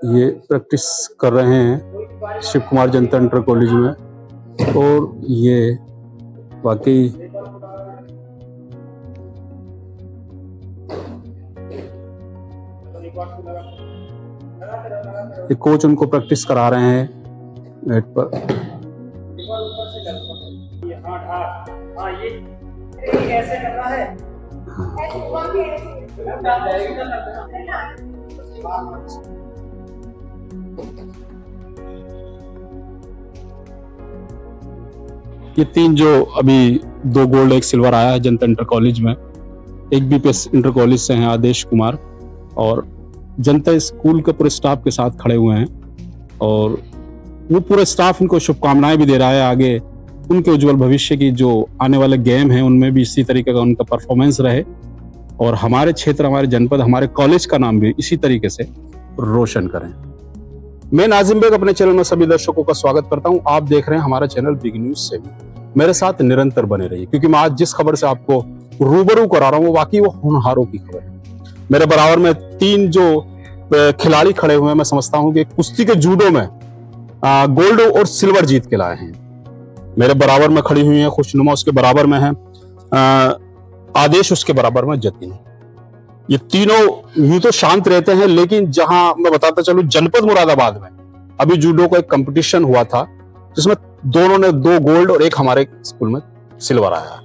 ये प्रैक्टिस कर रहे हैं शिव कुमार जनता इंटर कॉलेज में। और ये वाकई ये कोच उनको प्रैक्टिस करा रहे हैं नेट पर। ऐसे करना है। ये 3 जो अभी 2 गोल्ड 1 सिल्वर आया है जनता इंटर कॉलेज में। एक बीपीएस इंटर कॉलेज से हैं आदेश कुमार, और जनता स्कूल के पूरे स्टाफ के साथ खड़े हुए हैं। और वो पूरे स्टाफ इनको शुभकामनाएं भी दे रहा है आगे उनके उज्जवल भविष्य की, जो आने वाले गेम है उनमें भी इसी तरीके का उनका परफॉर्मेंस रहे, और हमारे क्षेत्र, हमारे जनपद, हमारे कॉलेज का नाम भी इसी तरीके से रोशन करें। मैं नाजिम बेग अपने चैनल में सभी दर्शकों का स्वागत करता हूं। आप देख रहे हैं हमारा चैनल बिग न्यूज से भी। मेरे साथ निरंतर बने रहिए, क्योंकि मैं आज जिस खबर से आपको रूबरू करा रहा हूं वो वाकई वो होनहारों की खबर है। मेरे बराबर में 3 जो खिलाड़ी खड़े हुए हैं, मैं समझता हूं कि कुश्ती के जूडो में गोल्ड और सिल्वर जीत के लाए हैं। मेरे बराबर में खड़ी हुई है खुशनुमा, उसके बराबर में है आदेश, उसके बराबर में जतिन। ये तीनों यूं तो शांत रहते हैं, लेकिन जहां मैं बताता चलूं जनपद मुरादाबाद में अभी जूडो का एक कंपटीशन हुआ था, जिसमें दोनों ने 2 गोल्ड और 1 हमारे स्कूल में सिल्वर आया।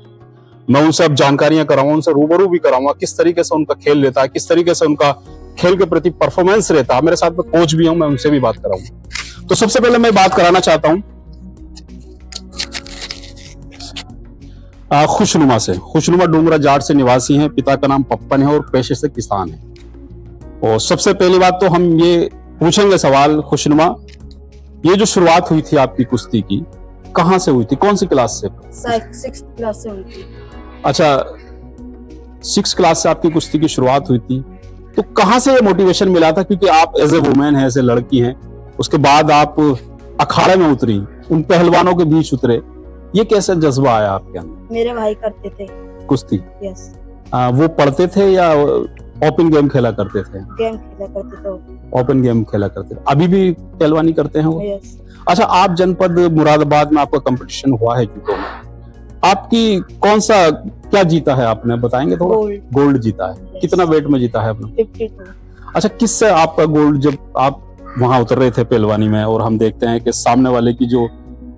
मैं उनसे अब जानकारियां कराऊंगा, उनसे रूबरू भी कराऊंगा किस तरीके से उनका खेल रहता है, किस तरीके से उनका खेल के प्रति परफॉर्मेंस रहता है। मेरे साथ में कोच भी हूं, मैं उनसे भी बात कराऊंगा। तो सबसे पहले मैं बात कराना चाहता हूं खुशनुमा से। खुशनुमा डूंगरा जाट से निवासी हैं, पिता का नाम पप्पन है और पेशे से किसान है। और सबसे पहली बात तो हम ये पूछेंगे सवाल, खुशनुमा, ये जो शुरुआत हुई थी आपकी कुश्ती की, कहां से हुई थी, कौन सी क्लास से? 6th क्लास से हुई थी। अच्छा, 6th क्लास से आपकी कुश्ती की शुरुआत हुई थी। तो कहां से ये मोटिवेशन मिला था? क्योंकि आप एज ए वुमेन है, एज ए लड़की हैं, उसके बाद आप अखाड़े में उतरी, उन पहलवानों के बीच उतरे, ये कैसे जज्बा आया आपके अंदर? मेरे भाई करते थे कुश्ती। यस। वो पढ़ते थे या ओपन गेम खेला करते थे? गेम खेला करते थे। ओपन गेम खेला करते थे। अभी भी पहलवानी करते हैं वो? यस। अच्छा, आप जनपद मुरादाबाद में आपका कंपटीशन हुआ है जूडो में, आपकी कौन सा क्या जीता है आपने, बताएंगे थोड़ा? गोल्ड जीता है। Yes. कितना वेट में जीता है आपने? 52। अच्छा, किससे आपका गोल्ड, जब आप वहां उतर रहे थे पहलवानी में, और हम देखते हैं कि सामने वाले की जो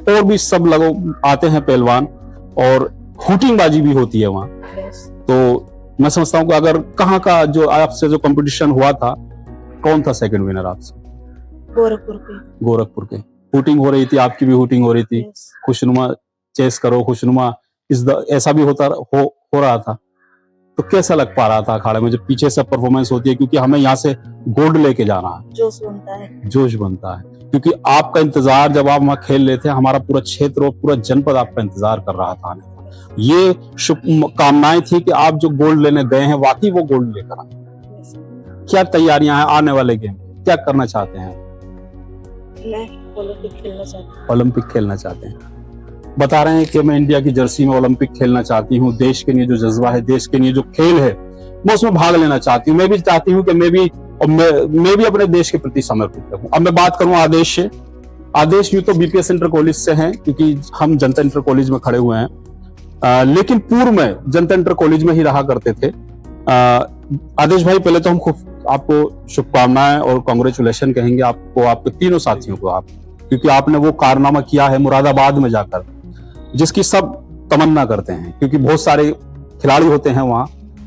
और भी सब लोग आते हैं पहलवान, और हुटिंगबाजी भी होती है वहां, Yes. तो मैं समझता हूँ कि अगर कहाँ का जो आपसे जो कंपटीशन हुआ था, कौन था सेकंड विनर आपसे? गोरखपुर के। हुटिंग हो रही थी, आपकी भी हुटिंग हो रही थी। Yes. खुशनुमा चेस करो, खुशनुमा ऐसा भी हो रहा था। तो कैसा लग पा रहा था अखाड़े में जब पीछे से परफॉर्मेंस होती है, क्योंकि हमें यहाँ से गोल्ड लेके जाना है, जोश बनता है। क्योंकि आपका इंतजार, जब आप वहां खेल रहे थे, हमारा पूरा क्षेत्र और पूरा जनपद आपका इंतजार कर रहा था। ये शुभकामनाएं थी कि आप जो गोल्ड लेने गए हैं, वाकई वो गोल्ड लेकर आए। Yes. क्या तैयारियां हैं आने वाले गेम, क्या करना चाहते हैं? मैं ओलंपिक खेलना चाहते हैं। बता रहे हैं कि मैं इंडिया की जर्सी में ओलंपिक खेलना चाहती हूँ। देश के लिए जो जज्बा है, देश के लिए जो खेल है, मैं उसमें भाग लेना चाहती हूँ। मैं भी चाहती हूँ कि मैं भी अपने देश के प्रति समर्पित रहूं। अब मैं बात करूं आदेश से। आदेश यूं तो बीपीएस इंटर कॉलेज से हैं, क्योंकि हम जनता इंटर कॉलेज में खड़े हुए हैं, लेकिन पूर्व में जनता इंटर कॉलेज में ही रहा करते थे। आदेश भाई, पहले तो हम खूब आपको शुभकामनाएं और कांग्रेचुलेशन कहेंगे आपको, आपके तीनों साथियों को, आप, क्योंकि आपने वो कारनामा किया है मुरादाबाद में जाकर, जिसकी सब तमन्ना करते हैं। क्योंकि बहुत सारे खिलाड़ी होते हैं वहां,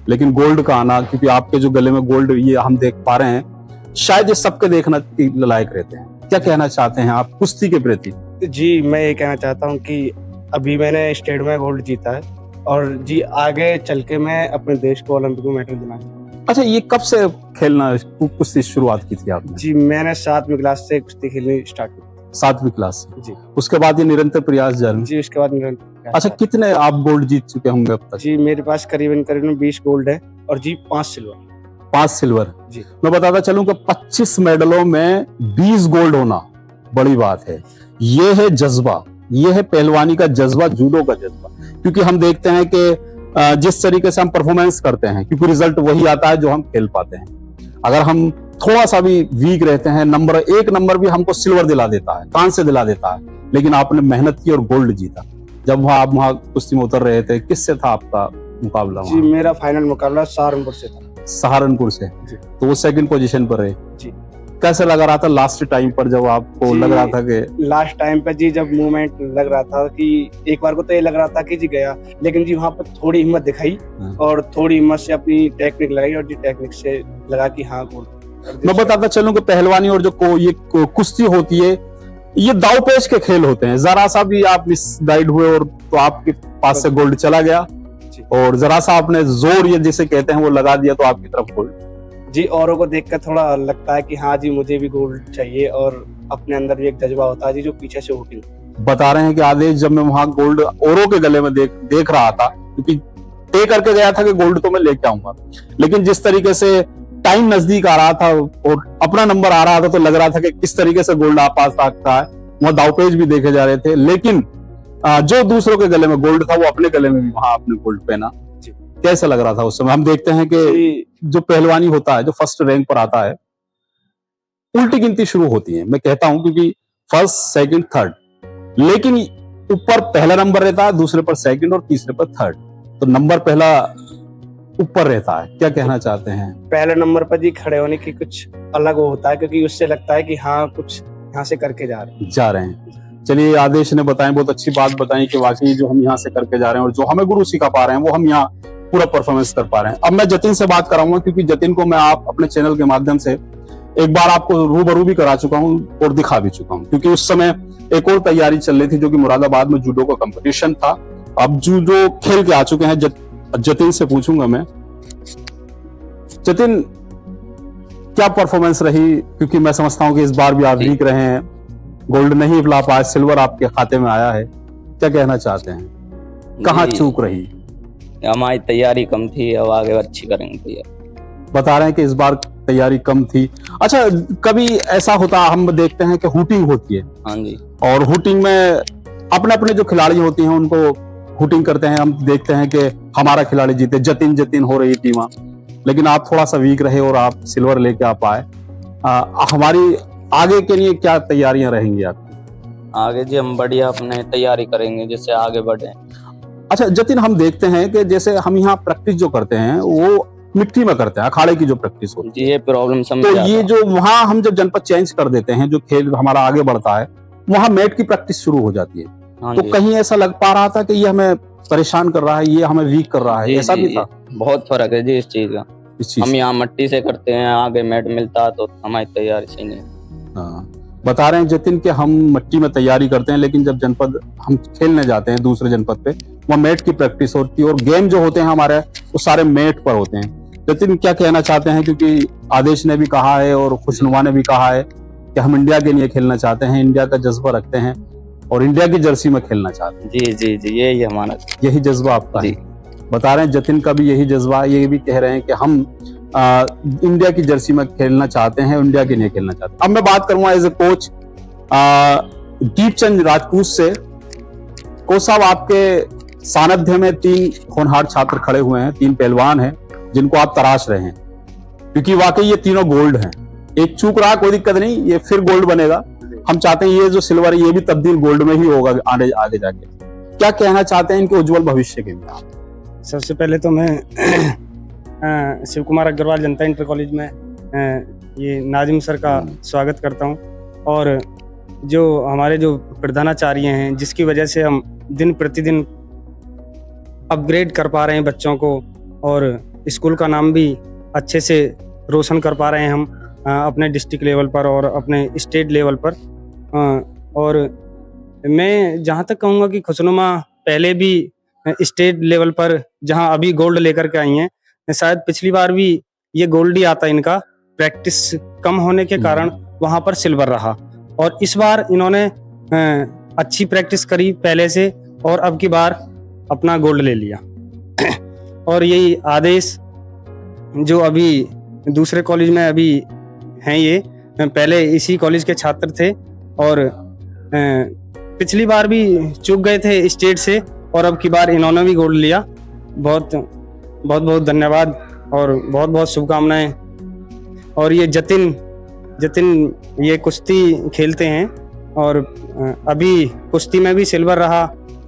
लेकिन गोल्ड का आना, क्योंकि आपके जो गले में गोल्ड ये हम देख पा रहे हैं, शायद ये सबके देखना लायक रहते हैं। क्या कहना चाहते हैं आप कुश्ती के प्रति? जी, मैं ये कहना चाहता हूँ कि अभी मैंने स्टेट में गोल्ड जीता है, और जी आगे चल के मैं अपने देश को ओलंपिक में मेडल दिलाना चाहता हूँ। अच्छा, ये कब से खेलना कुश्ती शुरुआत की थी आपने? जी, मैंने 7वीं क्लास से कुश्ती खेलनी स्टार्ट की। 7वीं क्लास से? जी। उसके बाद ये निरंतर प्रयास जारी? जी, उसके बाद निरंतर। अच्छा, कितने आप गोल्ड जीत चुके होंगे अब तक? जी, मेरे पास करीबन 20 गोल्ड है, और जी 5 सिल्वर। 5 सिल्वर। जी। मैं बताता चलूं कि 25 मेडलों में 20 गोल्ड होना बड़ी बात है। ये है जज्बा, ये है पहलवानी का जज्बा, जूडो का जज्बा। क्योंकि हम देखते हैं कि जिस तरीके से हम परफॉर्मेंस करते हैं, क्योंकि रिजल्ट वही आता है जो हम खेल पाते हैं। अगर हम थोड़ा सा भी वीक रहते हैं, नंबर एक नंबर भी हमको सिल्वर दिला देता है, कांस्य दिला देता है, लेकिन आपने मेहनत की और गोल्ड जीता। जब आप वहाँ कुश्ती में उतर रहे थे, किससे था आपका मुकाबला? जी मेरा फाइनल मुकाबला सहारनपुर से था। सहारनपुर से, तो वो सेकंड पोजीशन पर रहे जी। कैसे लग रहा था लास्ट टाइम पर, जब आपको लग रहा था कि लास्ट टाइम पे जी जब मूवमेंट लग रहा था कि एक बार को तो ये लग रहा था कि जी गया, लेकिन जी वहाँ पर थोड़ी हिम्मत दिखाई और थोड़ी हिम्मत से अपनी टेक्निक लगाई और जी टेक्निक से लगा कि हाँ गोल। मैं बताता चलूं कि पहलवानी और जो ये कुश्ती होती है, ये दाव पेच के खेल होते हैं। जरा सा भी आप मिसगाइड हुए और तो आपके पास से गोल्ड चला गया, और जरा सा आपने जोर ये जिसे कहते हैं वो लगा दिया तो आपकी तरफ गोल्ड। जी औरों को देखकर थोड़ा लगता है कि हाँ जी मुझे भी गोल्ड चाहिए, और अपने अंदर भी एक जज्बा होता है जी जो पीछे से उठी। बता रहे हैं कि आदेश जब मैं वहां गोल्ड औरों के गले में देख रहा था, क्योंकि तय करके गया था कि गोल्ड तो मैं लेके आऊंगा, लेकिन जिस तरीके से टाइम नजदीक आ रहा था और अपना नंबर आ रहा था, तो लग रहा था कि किस तरीके से गोल्ड आप पास सकता है। वहां दावपेच भी देखे जा रहे थे, लेकिन जो दूसरों के गले में गोल्ड था वो अपने गले में भी वहां आपने गोल्ड पहना। कैसा लग रहा था उस समय? हम देखते हैं कि जो पहलवानी होता है, जो फर्स्ट रैंक पर आता है, उल्टी गिनती शुरू होती है। मैं कहता हूं क्योंकि फर्स्ट सेकंड थर्ड, लेकिन ऊपर पहला नंबर रहता है, दूसरे पर सेकंड और तीसरे पर थर्ड, तो नंबर पहला ऊपर रहता है। क्या कहना चाहते हैं? पहले नंबर पर जी खड़े होने की कुछ अलग वो होता है, क्योंकि उससे लगता है कि हाँ कुछ यहाँ से करके जा रहे हैं। चलिए, आदेश ने बताया, बहुत अच्छी बात बताई कि वाकई जो हम यहाँ से करके जा रहे हैं और जो हमें गुरु सिखा पा रहे हैं वो हम यहाँ पूरा परफॉर्मेंस कर पा रहे हैं। अब मैं जतिन से बात कराऊंगा, क्योंकि जतिन को मैं आप अपने चैनल के माध्यम से एक बार आपको रूबरू भी करा चुका हूं और दिखा भी चुका हूं, क्योंकि उस समय एक और तैयारी चल रही थी जो कि मुरादाबाद में जूडो का कंपटीशन था। अब जूडो खेल के आ चुके हैं। जतिन से पूछूंगा मैं, जतिन क्या परफॉर्मेंस रही? क्योंकि मैं समझता हूं कि इस बार भी आप वीक रहे हैं, गोल्ड नहीं ला पाए, सिल्वर आपके खाते में आया है, क्या कहना चाहते हैं? कहाँ चूक रही? हमारी तैयारी कम थी, अब आगे अच्छी करेंगे तैयारी। बता रहे हैं कि इस बार तैयारी कम थी। अच्छा, कभी ऐसा होता, हम देखते हैं कि हुटिंग होती है, हाँ जी, और हुटिंग में अपने अपने जो खिलाड़ी होती हैं उनको हुटिंग करते हैं। हम देखते हैं कि हमारा खिलाड़ी जीते, जतिन हो रही टीम, लेकिन आप थोड़ा सा वीक रहे और आप सिल्वर लेके आ पाए। हमारी आगे के लिए क्या तैयारियां रहेंगी आपकी? आगे जी हम बढ़िया अपने तैयारी करेंगे जिससे आगे बढ़े। अच्छा जतिन, हम देखते हैं कि जैसे हम यहाँ प्रैक्टिस जो करते हैं वो मिट्टी में करते हैं, अखाड़े की जो प्रैक्टिस होती है जी, ये प्रॉब्लम समझ। तो ये जो वहां हम जब जनपद चेंज कर देते हैं, जो खेल हमारा आगे बढ़ता है, वहां मैट की प्रैक्टिस शुरू हो जाती है। हाँ तो कहीं ऐसा लग पा रहा था कि ये हमें परेशान कर रहा है, ये हमें वीक कर रहा है? ऐसा भी था? बहुत फर्क है जी इस चीज का। हम यहाँ मिट्टी से करते हैं, आगे मैट मिलता है तो हमारी तैयारी सही नहीं। बता रहे हैं जतिन कि हम मिट्टी में तैयारी करते हैं, लेकिन जब जनपद हम खेलने जाते हैं दूसरे जनपद पे, वहाँ मैट की प्रैक्टिस होती है और गेम जो होते हैं हमारे वो सारे मैट पर होते हैं। जतिन क्या कहना चाहते हैं? क्योंकि आदेश ने भी कहा है और खुशनुमा ने भी कहा है कि हम इंडिया के लिए खेलना चाहते हैं, इंडिया का जज्बा रखते हैं और इंडिया की जर्सी में खेलना चाहते हैं। जी जी जी, यही हमारा, यही जज्बा आपका है। बता रहे हैं जतिन का भी यही जज्बा, ये भी कह रहे हैं कि हम इंडिया की जर्सी में खेलना चाहते हैं, इंडिया के लिए खेलना चाहते हैं। अब मैं बात करूंगा as a coach Deepchand Rajput से। कोच साहब, आपके सानिध्य में 3 होनहार छात्र खड़े हुए हैं, 3 पहलवान हैं जिनको आप तराश रहे हैं, क्योंकि वाकई ये तीनों गोल्ड हैं। एक चूक रहा, कोई दिक्कत नहीं, ये फिर गोल्ड बनेगा। हम चाहते हैं ये जो सिल्वर है ये भी तब्दील गोल्ड में ही होगा आगे जाके। क्या कहना चाहते हैं इनके उज्जवल भविष्य के लिए आप? सबसे पहले तो मैं शिव कुमार अग्रवाल जनता इंटर कॉलेज में ये नाजिम सर का स्वागत करता हूं, और जो हमारे जो प्रधानाचार्य हैं जिसकी वजह से हम दिन प्रतिदिन अपग्रेड कर पा रहे हैं बच्चों को, और स्कूल का नाम भी अच्छे से रोशन कर पा रहे हैं हम अपने डिस्ट्रिक्ट लेवल पर और अपने स्टेट लेवल पर। और मैं जहाँ तक कहूँगा कि खुशनुमा पहले भी स्टेट लेवल पर जहाँ अभी गोल्ड लेकर के आई हैं, शायद पिछली बार भी ये गोल्ड ही आता इनका, प्रैक्टिस कम होने के कारण वहाँ पर सिल्वर रहा, और इस बार इन्होंने अच्छी प्रैक्टिस करी पहले से और अब की बार अपना गोल्ड ले लिया। और यही आदेश जो अभी दूसरे कॉलेज में अभी हैं, ये पहले इसी कॉलेज के छात्र थे और पिछली बार भी चूक गए थे स्टेट से, और अब की बार इन्होंने भी गोल्ड लिया। बहुत बहुत धन्यवाद और बहुत बहुत शुभकामनाएं और ये जतिन ये कुश्ती खेलते हैं और अभी कुश्ती में भी सिल्वर रहा,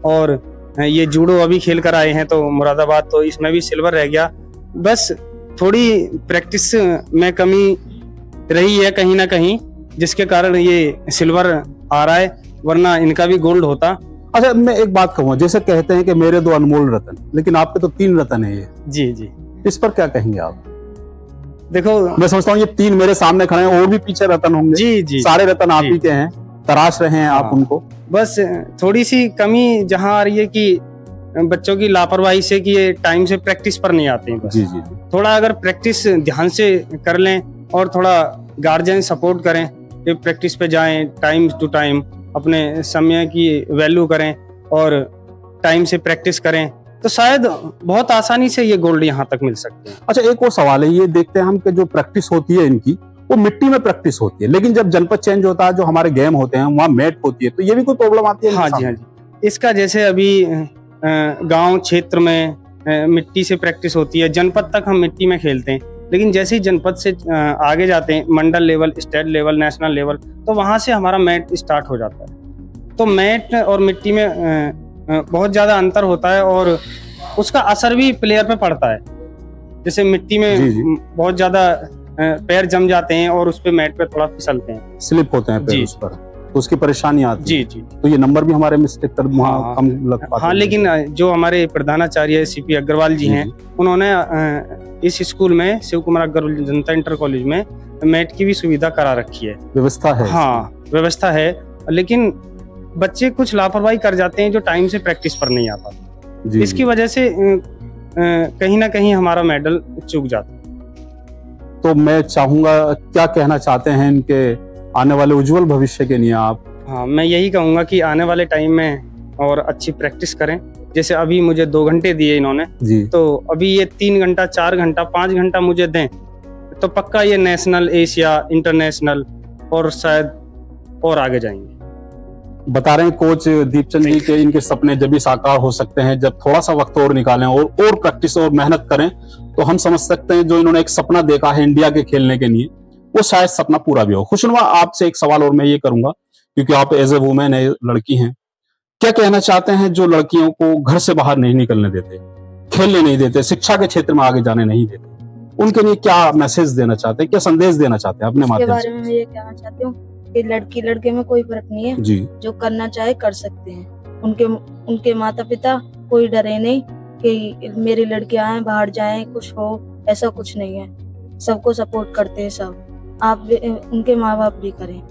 और ये जूडो अभी खेल कर आए हैं तो मुरादाबाद, तो इसमें भी सिल्वर रह गया। बस थोड़ी प्रैक्टिस में कमी रही है कहीं ना कहीं, जिसके कारण ये सिल्वर आ रहा है, वरना इनका भी गोल्ड होता। अच्छा, मैं एक बात कहूँगा, जैसे कहते हैं कि मेरे 2 अनमोल रतन, लेकिन आपके तो 3 रतन है ये। जी जी, इस पर क्या कहेंगे आप? देखो मैं समझता हूँ ये 3 मेरे सामने खड़े हैं, और भी पीछे रतन होंगे। जी जी, सारे रतन आप जी। ही के हैं, तराश रहे हैं आप हाँ। उनको। बस थोड़ी सी कमी जहाँ आ रही है कि बच्चों की लापरवाही से कि ये टाइम से प्रैक्टिस पर नहीं आते हैं। बस जी जी जी। थोड़ा अगर प्रैक्टिस ध्यान से कर लें और थोड़ा गार्जियन सपोर्ट करें कि प्रैक्टिस पे जाएं, टाइम टू टाइम अपने समय की वैल्यू करें और टाइम से प्रैक्टिस करें, तो शायद बहुत आसानी से ये गोल्ड यहाँ तक मिल सकते हैं। अच्छा, एक और सवाल है, ये देखते हैं हम कि जो प्रैक्टिस होती है इनकी, वो मिट्टी में प्रैक्टिस होती है, लेकिन जब जनपद चेंज होता है, जो हमारे गेम होते हैं वहाँ मैट होती है, तो ये भी कोई प्रॉब्लम आती है? हाँ जी, हाँ जी। इसका जैसे अभी गांव क्षेत्र में मिट्टी से प्रैक्टिस होती है, जनपद तक हम मिट्टी में खेलते हैं, लेकिन जैसे ही जनपद से आगे जाते हैं, mandal level, state level, national level, तो वहां से हमारा मैट स्टार्ट हो जाता है। तो मैट और मिट्टी में बहुत ज्यादा अंतर होता है और उसका असर भी प्लेयर पे पड़ता है। जैसे मिट्टी में जी, जी। बहुत ज्यादा पैर जम जाते हैं और उस पे मैट पे थोड़ा फिसलते हैं, स्लिप होते हैं पैर जी। उस पर, तो उसकी परेशानी आती है। जी जी। तो ये नंबर भी हमारे मिस्टेक कर वहाँ हाँ। कम लग पाते हाँ, हैं। लेकिन जो हमारे प्रधानाचार्य सीपी अग्रवाल जी हैं, उन्होंने इस स्कूल में शिव कुमार अग्रवाल जनता इंटर कॉलेज में मैट की भी सुविधा करा रखी है, व्यवस्था है। हाँ व्यवस्था है, लेकिन बच्चे कुछ लापरवाही कर जाते हैं जो टाइम से प्रैक्टिस पर नहीं आ पाते। जी, इसकी जी। वजह से कहीं ना कहीं हमारा मेडल चूक जाता है। तो मैं चाहूंगा, क्या कहना चाहते हैं इनके आने वाले उज्जवल भविष्य के लिए आप? हाँ, मैं यही कहूंगा कि आने वाले टाइम में और अच्छी प्रैक्टिस करें। जैसे अभी मुझे 2 घंटे दिए इन्होंने, जी। तो अभी ये 3 घंटा, 4 घंटा, 5 घंटा मुझे दें तो पक्का ये नेशनल, एशिया, इंटरनेशनल और शायद और आगे जाएंगे। बता रहे हैं कोच दीपचंद जी के इनके सपने जब भी साकार हो सकते हैं जब थोड़ा सा वक्त और निकालें और प्रैक्टिस और मेहनत करें, तो हम समझ सकते हैं जो इन्होंने एक सपना देखा है इंडिया के खेलने के लिए, वो शायद सपना पूरा भी हो। खुशनुमा, आपसे एक सवाल और मैं ये करूंगा, क्योंकि आप एज ए वुमेन है, लड़की हैं, क्या कहना चाहते हैं जो लड़कियों को घर से बाहर नहीं निकलने देते, खेलने नहीं देते, शिक्षा के क्षेत्र में आगे जाने नहीं देते, उनके लिए क्या मैसेज देना चाहते हैं, क्या संदेश देना चाहते हैं अपने इसके माध्यम बारे से? में मैं ये कहना चाहती हूँ कि लड़की लड़के में कोई फर्क नहीं है, जी। जो करना चाहे कर सकते हैं। उनके माता पिता कोई डरे नहीं कि मेरी लड़कियां आए बाहर जाएं, कुछ हो, ऐसा कुछ नहीं है। सबको सपोर्ट करते हैं सब। आप भी, उनके माँ बाप भी करें।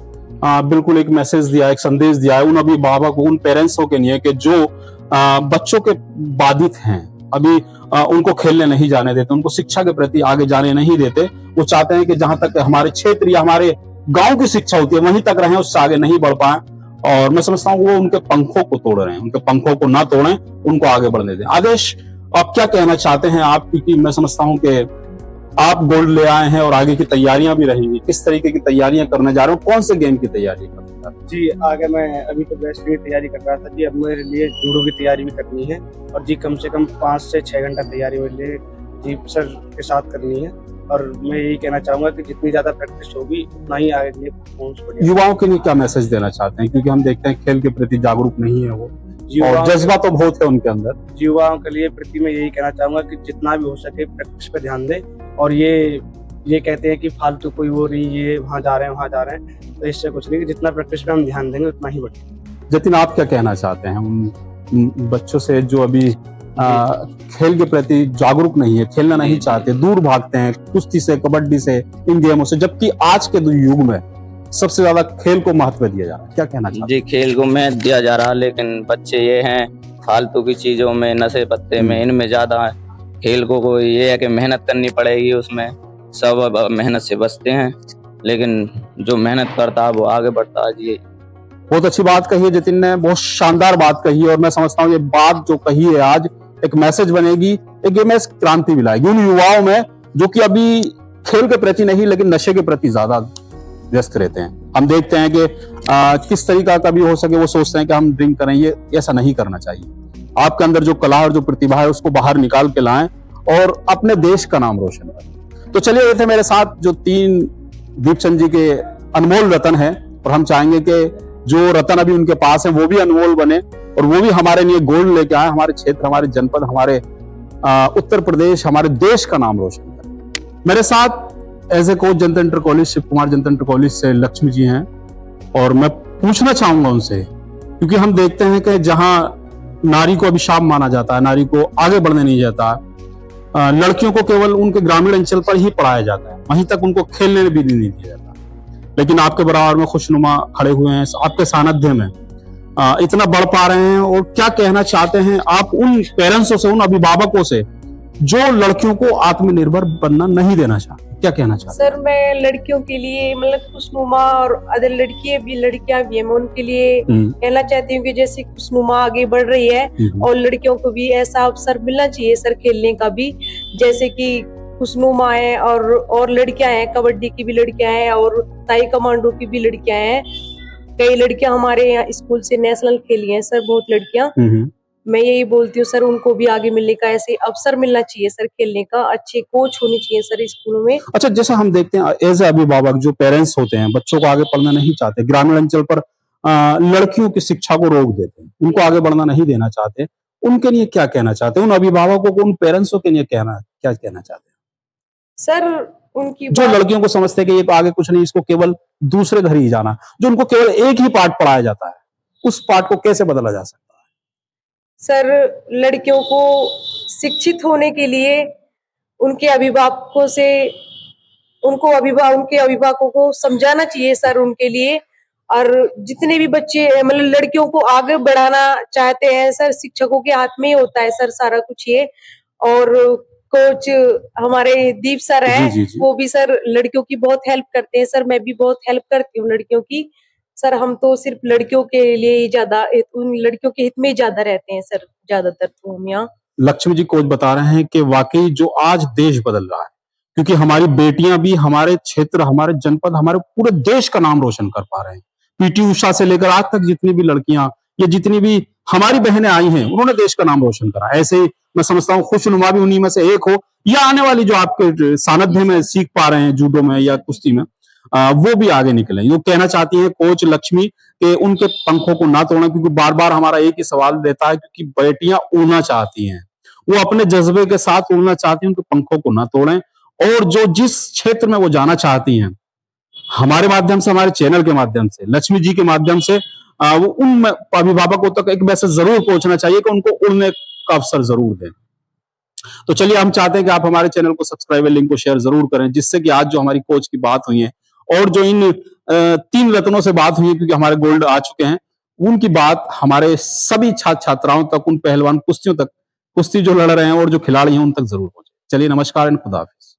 बिल्कुल एक मैसेज दिया, एक संदेश दिया है उन अभिभावक को, उन पेरेंट्सों के लिए कि जो बच्चों के बाधित हैं, अभी उनको खेलने नहीं जाने देते, उनको शिक्षा के प्रति आगे जाने नहीं देते। वो चाहते हैं कि जहां तक हमारे क्षेत्र या हमारे गांव की शिक्षा होती है वहीं तक रहें, उससे आगे नहीं बढ़ पाए। और मैं समझता हूँ वो उनके पंखों को तोड़ रहे हैं, उनके पंखों को ना तोड़ें, उनको आगे बढ़ने दें। आदेश, आप क्या कहना चाहते हैं आप, क्योंकि मैं समझता हूँ कि आप गोल्ड ले आए हैं और आगे की तैयारियां भी रहेंगी, किस तरीके की तैयारियां करने जा रहे हो, कौन से गेम की तैयारी कर रहे हो? जी, आगे मैं अभी तो बेस्ट की तैयारी कर रहा था जी, अब मेरे लिए जूडो की तैयारी भी करनी है और जी कम से कम 5 से 6 घंटा तैयारी मेरे लिए जी सर के साथ करनी है। और मैं यही कहना चाहूंगा कि जितनी ज्यादा प्रैक्टिस होगी उतना ही आगे के लिए परफॉर्मेंस बढ़ेगा। युवाओं के लिए क्या मैसेज देना चाहते हैं, क्योंकि हम देखते हैं खेल के प्रति जागरूक नहीं है वो, और युवाओं जज्बा तो बहुत है उनके अंदर। युवाओं के लिए प्रति मैं यही कहना चाहूंगा कि जितना भी हो सके प्रैक्टिस पे ध्यान दें। और ये कहते हैं कि फालतू कोई वो नहीं, ये वहाँ जा रहे हैं वहाँ जा रहे हैं, तो इससे कुछ नहीं, जितना प्रैक्टिस पे हम ध्यान देंगे उतना ही बढ़ेगा। जतिन, आप क्या कहना चाहते हैं उन बच्चों से जो अभी खेल के प्रति जागरूक नहीं है, खेलना नहीं चाहते, दूर भागते हैं कुश्ती से, कबड्डी से, इन गेमों से, जबकि आज के युग में सबसे ज्यादा खेल को महत्व दिया जा रहा है, क्या कहना चाहते जी? खेल को महत्व दिया जा रहा है, लेकिन बच्चे ये हैं फालतू की चीजों में, नशे पत्ते में, इनमें ज्यादा है। खेल को ये है कि मेहनत करनी पड़ेगी, उसमें सब अब मेहनत से बचते हैं, लेकिन जो मेहनत करता है वो आगे बढ़ता है। जी, बहुत अच्छी बात कही है जतिन ने, बहुत शानदार बात कही है, और मैं समझता हूँ ये बात जो कही है आज एक मैसेज बनेगी, एक ये मैसेज क्रांति भी लाएगी उन युवाओं में जो कि अभी खेल के प्रति नहीं लेकिन नशे के प्रति ज्यादा व्यस्त रहते हैं। हम देखते हैं कि किस तरीका का भी हो सके वो सोचते हैं कि हम ड्रिंक करें, ये ऐसा नहीं करना चाहिए। आपके अंदर जो कला और जो प्रतिभा है उसको बाहर निकाल के लाएं और अपने देश का नाम रोशन करें। तो चलिए, ये थे मेरे साथ जो 3 दीपचंद जी के अनमोल रतन है, और हम चाहेंगे कि जो रतन अभी उनके पास है वो भी अनमोल बने और वो भी हमारे लिए गोल्ड लेके आए, हमारे क्षेत्र, हमारे जनपद, हमारे उत्तर प्रदेश, हमारे देश का नाम रोशन करें। मेरे साथ as a coach Janata inter college, Shiv Kumar Janata inter college से लक्ष्मी जी हैं, और मैं पूछना चाहूंगा उनसे, क्योंकि हम देखते हैं कि जहां नारी को अभिशाप माना जाता है, नारी को आगे बढ़ने नहीं जाता, लड़कियों को केवल उनके ग्रामीण अंचल पर ही पढ़ाया जाता है, वहीं तक उनको खेलने भी नहीं दिया जाता, लेकिन आपके बराबर में खुशनुमा खड़े हुए हैं, आपके सानिध्य में इतना बढ़ पा रहे हैं। और क्या कहना चाहते हैं आप उन पेरेंट्सों से, उन अभिभावकों से जो लड़कियों को आत्मनिर्भर बनना नहीं देना चाहते, क्या कहना चाहते हैं? सर, मैं लड़कियों के लिए मतलब खुशनुमा और अदर लड़कियां भी हैं, मैं उनके लिए कहना चाहती हूँ कि जैसे खुशनुमा आगे बढ़ रही है और लड़कियों को भी ऐसा अवसर मिलना चाहिए सर, खेलने का भी, जैसे कि खुशनुमा है और लड़कियां हैं, कबड्डी की भी लड़कियां हैं और ताई कमांडो की भी लड़कियां हैं। कई लड़कियां हमारे यहाँ स्कूल से नेशनल खेली हैं सर, बहुत लड़कियां। मैं यही बोलती हूँ सर, उनको भी आगे मिलने का ऐसे अवसर मिलना चाहिए सर, खेलने का, अच्छे कोच होने चाहिए सर स्कूलों में। अच्छा, जैसे हम देखते हैं एज ए अभिभावक जो पेरेंट्स होते हैं, बच्चों को आगे पढ़ना नहीं चाहते, ग्रामीण अंचल पर लड़कियों की शिक्षा को रोक देते हैं, उनको आगे बढ़ना नहीं देना चाहते, उनके लिए क्या कहना चाहते हैं? उन अभिभावकों को, उन पेरेंट्सों के लिए क्या कहना चाहते हैं सर? उनकी जो लड़कियों को समझते हैं कि ये आगे कुछ नहीं, इसको केवल दूसरे घर ही जाना, जो उनको केवल एक ही पाठ पढ़ाया जाता है, उस पाठ को कैसे बदला जा सकता है? सर, लड़कियों को शिक्षित होने के लिए उनके अभिभावकों से उनके अभिभावकों को समझाना चाहिए सर उनके लिए। और जितने भी बच्चे मतलब लड़कियों को आगे बढ़ाना चाहते हैं सर, शिक्षकों के हाथ में ही होता है सर सारा कुछ ये। और कोच हमारे दीप सर हैं, वो भी सर लड़कियों की बहुत हेल्प करते हैं सर, मैं भी बहुत हेल्प करती हूँ लड़कियों की सर। हम तो सिर्फ लड़कियों के लिए ही ज्यादा, उन लड़कियों के हित में ही ज्यादा रहते हैं सर, ज्यादातर तो हम यहाँ। लक्ष्मी जी कोच बता रहे हैं कि वाकई जो आज देश बदल रहा है, क्योंकि हमारी बेटियां भी हमारे क्षेत्र, हमारे जनपद, हमारे पूरे देश का नाम रोशन कर पा रहे हैं। पीटी उषा से लेकर आज तक जितनी भी लड़कियां या जितनी भी हमारी बहनें आई हैं, उन्होंने देश का नाम रोशन करा। ऐसे ही मैं समझता हूँ खुशनुमा भी उन्हीं में से एक हो, या आने वाली जो आपके सानिध्य में सीख पा रहे हैं जूडो में या कुश्ती में, वो भी आगे निकले। ये कहना चाहती है कोच लक्ष्मी कि उनके पंखों को ना तोड़ें, क्योंकि बार बार हमारा एक ही सवाल रहता है, क्योंकि बेटियां उड़ना चाहती हैं, वो अपने जज्बे के साथ उड़ना चाहती हैं, उनके पंखों को ना तोड़ें। और जो जिस क्षेत्र में वो जाना चाहती हैं, हमारे माध्यम से, हमारे चैनल के माध्यम से, लक्ष्मी जी के माध्यम से, वो उन अभिभावकों तक एक मैसेज जरूर पहुंचना चाहिए कि उनको उड़ने का अवसर जरूर दें। तो चलिए, हम चाहते हैं कि आप हमारे चैनल को सब्सक्राइब, लिंक को शेयर जरूर करें, जिससे कि आज जो हमारी कोच की बात हुई है और जो इन 3 रत्नों से बात हुई है, क्योंकि हमारे गोल्ड आ चुके हैं, उनकी बात हमारे सभी छात्र छात्राओं तक, उन पहलवान कुश्तियों तक, कुश्ती जो लड़ रहे हैं और जो खिलाड़ी हैं, उन तक जरूर पहुंचे। चलिए, नमस्कार एंड खुदा हाफिज।